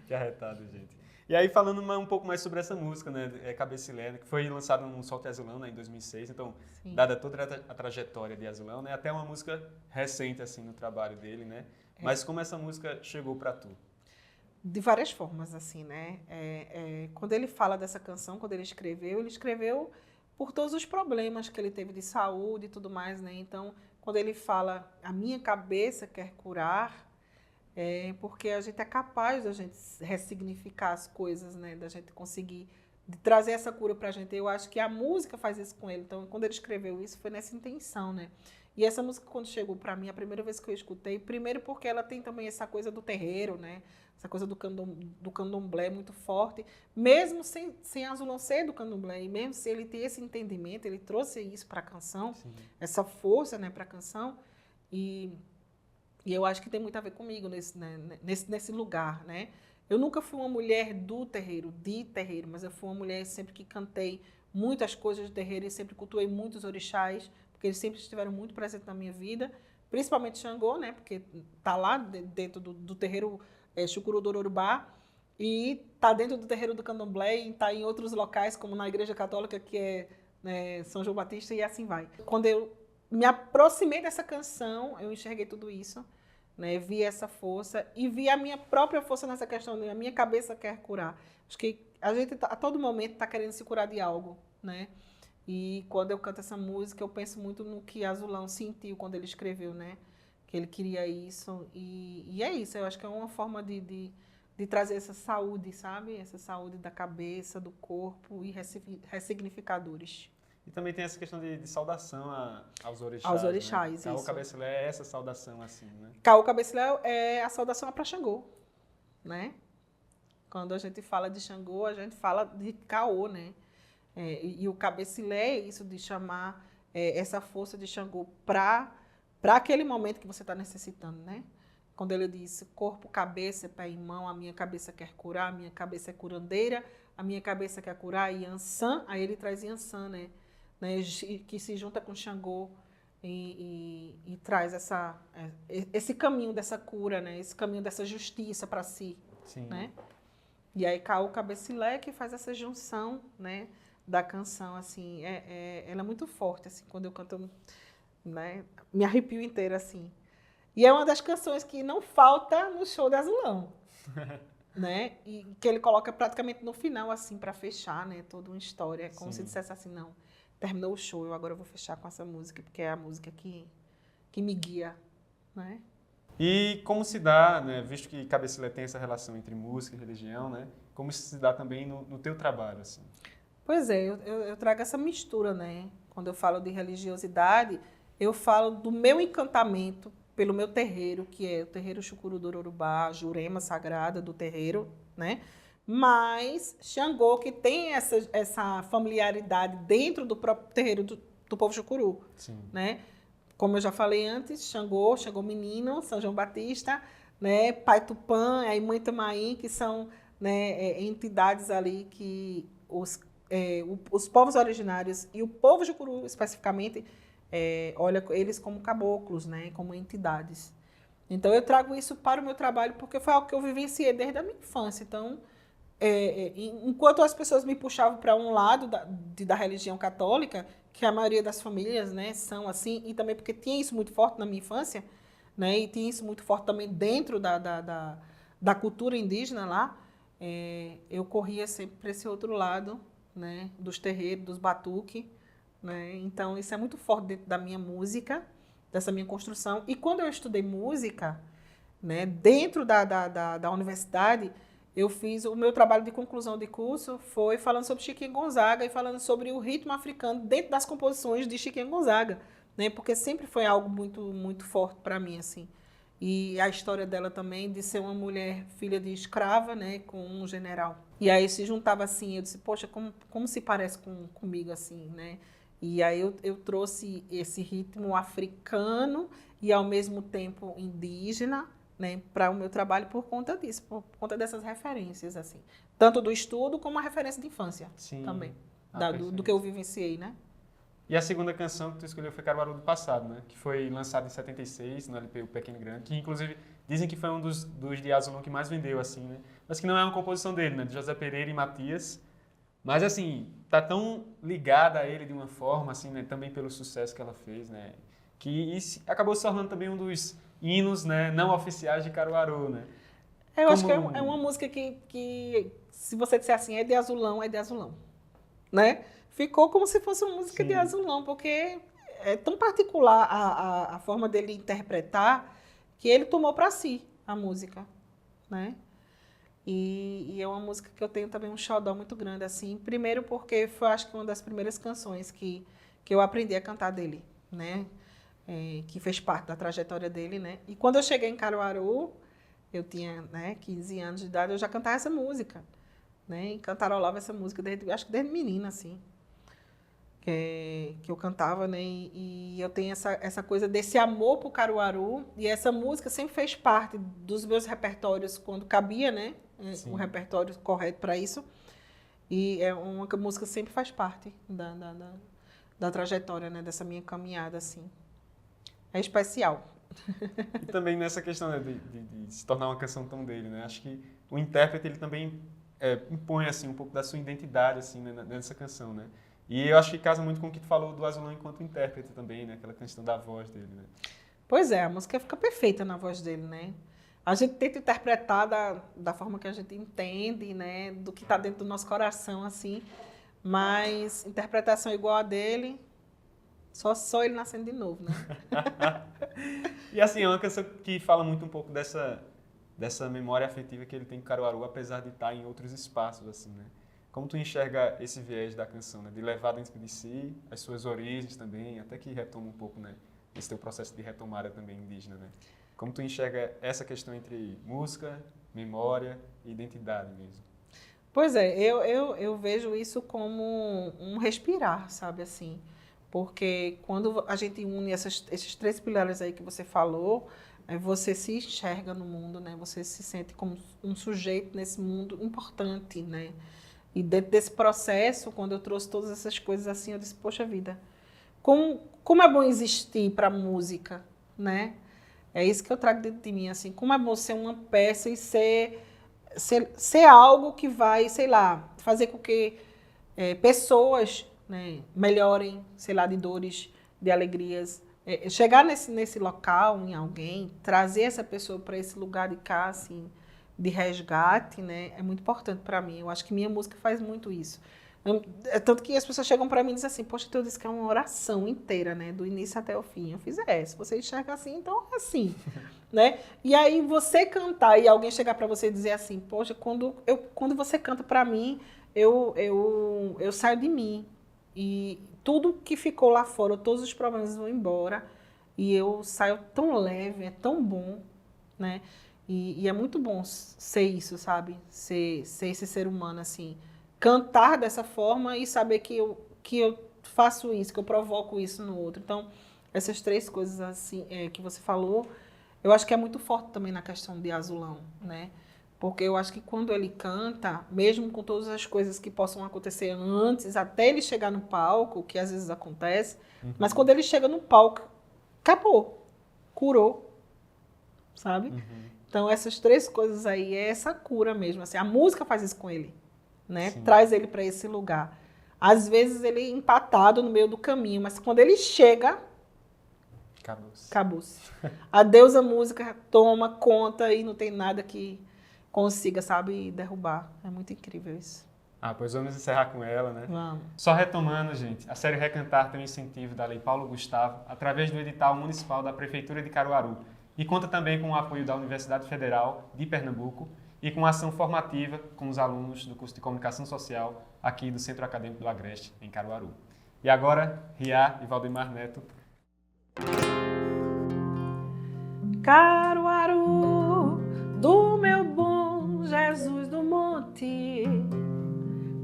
S2: Que arretado, gente. E aí, falando um pouco mais sobre essa música, né, Cabecilé, que foi lançada no Solta Azulão, né, em 2006, então, sim, dada toda a trajetória de Azulão, né, até uma música recente, assim, no trabalho dele, né, mas como essa música chegou para tu?
S1: De várias formas, assim, né, quando ele fala dessa canção, quando ele escreveu por todos os problemas que ele teve de saúde e tudo mais, né, então, quando ele fala, a minha cabeça quer curar, porque a gente é capaz de a gente ressignificar as coisas, né? Da gente conseguir trazer essa cura pra gente. Eu acho que a música faz isso com ele. Então, quando ele escreveu isso, foi nessa intenção, né? E essa música, quando chegou pra mim, a primeira vez que eu escutei, primeiro porque ela tem também essa coisa do terreiro, né? Essa coisa do candomblé muito forte. Mesmo sem Azulão ser do candomblé, e mesmo se ele ter esse entendimento, ele trouxe isso pra canção, sim, essa força, né, pra canção. E eu acho que tem muito a ver comigo nesse lugar, né? Eu nunca fui uma mulher de terreiro, mas eu fui uma mulher sempre que cantei muitas coisas de terreiro e sempre cultuei muitos orixás, porque eles sempre estiveram muito presentes na minha vida, principalmente Xangô, né? Porque tá lá dentro do terreiro Chucuru do Urubá, e tá dentro do terreiro do Candomblé, e tá em outros locais, como na Igreja Católica, que é, né, São João Batista, e assim vai. Quando eu me aproximei dessa canção, eu enxerguei tudo isso, né? Vi essa força e vi a minha própria força nessa questão, a minha cabeça quer curar. Acho que a gente a todo momento está querendo se curar de algo, né? E quando eu canto essa música, eu penso muito no que Azulão sentiu quando ele escreveu, né? Que ele queria isso. E é isso, eu acho que é uma forma de trazer essa saúde, sabe? Essa saúde da cabeça, do corpo e ressignificadores.
S2: E também tem essa questão de saudação aos orixás.
S1: Aos orixás,
S2: né? Caô
S1: isso.
S2: Cabecilé é essa saudação, assim, né?
S1: Caô Cabecilé é a saudação para Xangô, né? Quando a gente fala de Xangô, a gente fala de Caô, né? E o Cabecilé é isso de chamar essa força de Xangô para aquele momento que você está necessitando, né? Quando ele diz corpo, cabeça, pé e mão, a minha cabeça quer curar, a minha cabeça é curandeira, a minha cabeça quer curar, Yansan, aí ele traz Yansan, né? Que se junta com Xangô e traz esse caminho dessa cura, né? Esse caminho dessa justiça para si.
S2: Sim.
S1: Né? E aí Caô Cabecilé que faz essa junção, né, da canção, assim, ela é muito forte, assim, quando eu canto, né, me arrepio inteira, assim. E é uma das canções que não falta no show de Azulão, né? E que ele coloca praticamente no final, assim, para fechar, né, toda uma história. É como se dissesse assim, não, terminou o show, eu agora vou fechar com essa música, porque é a música que me guia, né?
S2: E como se dá, né, visto que Cabecilé tem essa relação entre música e religião, né? Como isso se dá também no teu trabalho, assim?
S1: Pois é, eu trago essa mistura, né? Quando eu falo de religiosidade, eu falo do meu encantamento pelo meu terreiro, que é o terreiro Chucuru do Urubá, Jurema Sagrada do terreiro, né? Mas Xangô, que tem essa familiaridade dentro do próprio terreiro do povo Chucuru, né? Como eu já falei antes, Xangô Menino, São João Batista, né? Pai Tupã, aí Mãe Tamaim, que são, né, entidades ali que os povos originários e o povo Chucuru especificamente olha eles como caboclos, né? Como entidades. Então eu trago isso para o meu trabalho porque foi algo que eu vivenciei desde a minha infância. Então, enquanto as pessoas me puxavam para um lado da religião católica, que a maioria das famílias, né, são assim, e também porque tinha isso muito forte na minha infância, né, e tinha isso muito forte também dentro da cultura indígena lá, eu corria sempre para esse outro lado, né, dos terreiros, dos batuques, né, então isso é muito forte dentro da minha música, dessa minha construção. E quando eu estudei música, né, dentro da universidade, eu fiz o meu trabalho de conclusão de curso, foi falando sobre Chiquinha Gonzaga e falando sobre o ritmo africano dentro das composições de Chiquinha Gonzaga, né? Porque sempre foi algo muito, muito forte para mim, assim. E a história dela também de ser uma mulher filha de escrava, né, com um general. E aí se juntava assim, eu disse, poxa, como se parece comigo assim, né? E aí eu trouxe esse ritmo africano e ao mesmo tempo indígena, né, para o meu trabalho por conta disso, por conta dessas referências, assim. Tanto do estudo como a referência de infância. Sim. Também. Do que eu vivenciei, né?
S2: E a segunda canção que tu escolheu foi Caruaru do Passado, né? Que foi lançada em 76, no LP O Pequeno Grande, que inclusive dizem que foi um dos de Azulão que mais vendeu, assim, né? Mas que não é uma composição dele, né? De José Pereira e Matias. Mas, assim, tá tão ligada a ele de uma forma, assim, né? Também pelo sucesso que ela fez, né? Que acabou se tornando também um dos hinos, né, não oficiais de Caruaru, né?
S1: Eu acho que é uma música que, se você disser assim, é de Azulão, né? Ficou como se fosse uma música de Azulão, porque é tão particular a forma dele interpretar que ele tomou para si a música, né? E é uma música que eu tenho também um xodó muito grande, assim. Primeiro porque foi, acho que, uma das primeiras canções que eu aprendi a cantar dele, né? Que fez parte da trajetória dele, né? E quando eu cheguei em Caruaru, eu tinha, né, 15 anos de idade, eu já cantava essa música, né? E cantarolava essa música acho que desde menina, assim, que eu cantava, né? E eu tenho essa coisa desse amor por Caruaru, e essa música sempre fez parte dos meus repertórios quando cabia, né? Um repertório correto para isso. E é uma música que sempre faz parte da trajetória, né? Dessa minha caminhada, assim. É especial.
S2: E também nessa questão, né, de se tornar uma canção tão dele, né? Acho que o intérprete, ele também impõe, assim, um pouco da sua identidade, assim, né, nessa canção, né? E eu acho que casa muito com o que tu falou do Azulão enquanto intérprete também, né? Aquela questão da voz dele, né?
S1: Pois é, a música fica perfeita na voz dele, né? A gente tenta interpretar da forma que a gente entende, né? Do que está dentro do nosso coração, assim. Mas interpretação igual a dele, só ele nascendo de novo, né?
S2: E assim, é uma canção que fala muito um pouco dessa memória afetiva que ele tem com Caruaru, apesar de estar em outros espaços, assim, né? Como tu enxerga esse viés da canção, né? De levar dentro de si as suas origens também, até que retoma um pouco, né? Esse teu processo de retomada também indígena, né? Como tu enxerga essa questão entre música, memória e identidade mesmo?
S1: Pois é, eu vejo isso como um respirar, sabe, assim. Porque quando a gente une esses 3 pilares aí que você falou, você se enxerga no mundo, né? Você se sente como um sujeito nesse mundo importante, né? E dentro desse processo, quando eu trouxe todas essas coisas assim, eu disse, poxa vida, como é bom existir para a música, né? É isso que eu trago dentro de mim, assim, como é bom ser uma peça e ser algo que vai, sei lá, fazer com que pessoas, né, melhorem, sei lá, de dores, de alegrias. Chegar nesse local, em alguém, trazer essa pessoa para esse lugar de cá, assim, de resgate, né, é muito importante para mim. Eu acho que minha música faz muito isso. Tanto que as pessoas chegam para mim e dizem assim, poxa, tu disse que é uma oração inteira, né, do início até o fim. Eu fiz, se você enxerga assim, então é assim, né? E aí você cantar e alguém chegar para você e dizer assim, poxa, quando você canta para mim, eu saio de mim. E tudo que ficou lá fora, todos os problemas vão embora. E eu saio tão leve, é tão bom, né? E é muito bom ser isso, sabe? Ser esse ser humano, assim. Cantar dessa forma e saber que eu faço isso, que eu provoco isso no outro. Então, essas 3 coisas assim que você falou, eu acho que é muito forte também na questão de Azulão, né? Porque eu acho que quando ele canta, mesmo com todas as coisas que possam acontecer antes, até ele chegar no palco, que às vezes acontece, mas quando ele chega no palco, acabou, curou, sabe? Então, essas 3 coisas aí, é essa cura mesmo. Assim, a música faz isso com ele, né? Traz ele para esse lugar. Às vezes ele é empatado no meio do caminho, mas quando ele chega, acabou-se. Adeus a música, toma conta e não tem nada que consiga, sabe, derrubar. É muito incrível isso.
S2: Pois vamos encerrar com ela, né?
S1: Vamos.
S2: Só retomando, gente, a série Recantar tem um incentivo da Lei Paulo Gustavo através do edital municipal da Prefeitura de Caruaru e conta também com o apoio da Universidade Federal de Pernambuco e com ação formativa com os alunos do curso de Comunicação Social aqui do Centro Acadêmico do Agreste, em Caruaru. E agora, Riá e Valdemar Neto.
S1: Caruaru, do meu bom Jesus do monte,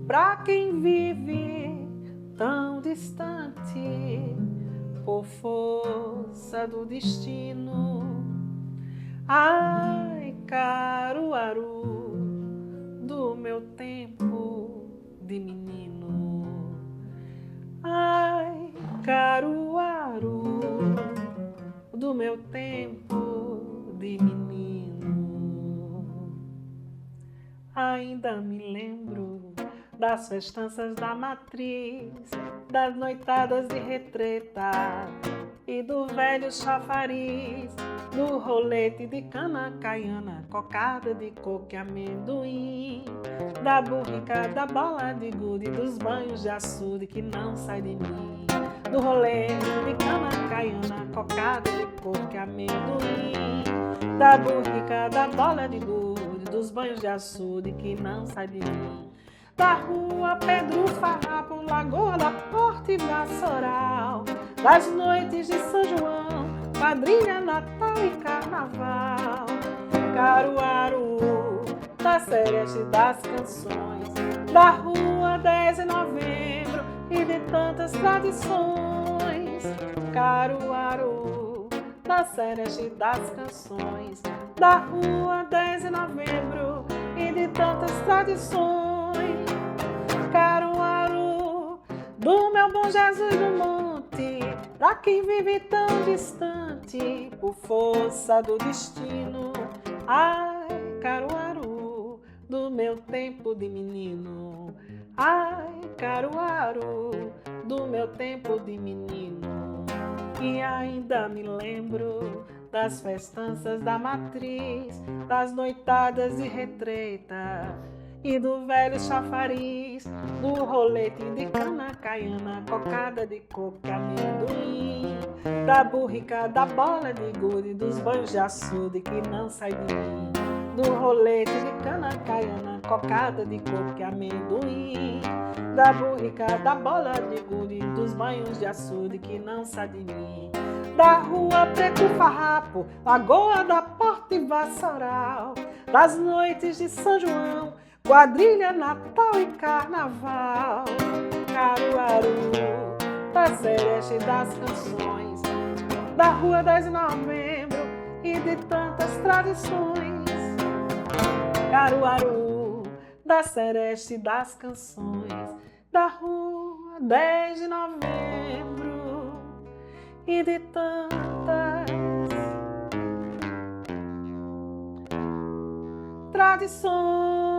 S1: pra quem vive tão distante, por força do destino. Ai, Caruaru, do meu tempo de menino. Ai, Caruaru, do meu tempo de menino. Ainda me lembro das festanças da matriz, das noitadas de retreta e do velho chafariz, do rolete de cana caiana, cocada de coco e amendoim, da burrica, da bala de gude, dos banhos de açude que não sai de mim, do rolete de cana caiana, cocada de coco e amendoim, da burrica, da bala de gude, dos banhos de açude que não sai de mim, da rua Pedro Farrapo, Lagoa da Porta e Vassoural, das noites de São João, quadrilha, Natal e Carnaval. Caruaru, da Sereste das Canções, da rua 10 de Novembro e de tantas tradições. Caruaru, da Sereste das Canções, da rua 10 de Novembro e de tantas tradições. Caruaru, do meu bom Jesus do monte, pra quem vive tão distante por força do destino. Ai, Caruaru, do meu tempo de menino. Ai, Caruaru, do meu tempo de menino. E ainda me lembro das festanças da matriz, das noitadas de retreta e do velho chafariz, do rolete de cana caiana, cocada de coco e amendoim, da burrica, da bola de gude, dos banhos de açude que não sai de mim, do rolete de cana caiana, cocada de coco e amendoim, da burrica, da bola de gude, dos banhos de açude que não sai de mim, da rua Preto Farrapo, Lagoa da Porta e Vassoural, das noites de São João, quadrilha, Natal e Carnaval. Caruaru, da Sereste das Canções, da Rua 10 de Novembro e de tantas tradições. Caruaru, da Sereste das Canções, da Rua 10 de Novembro e de tantas tradições.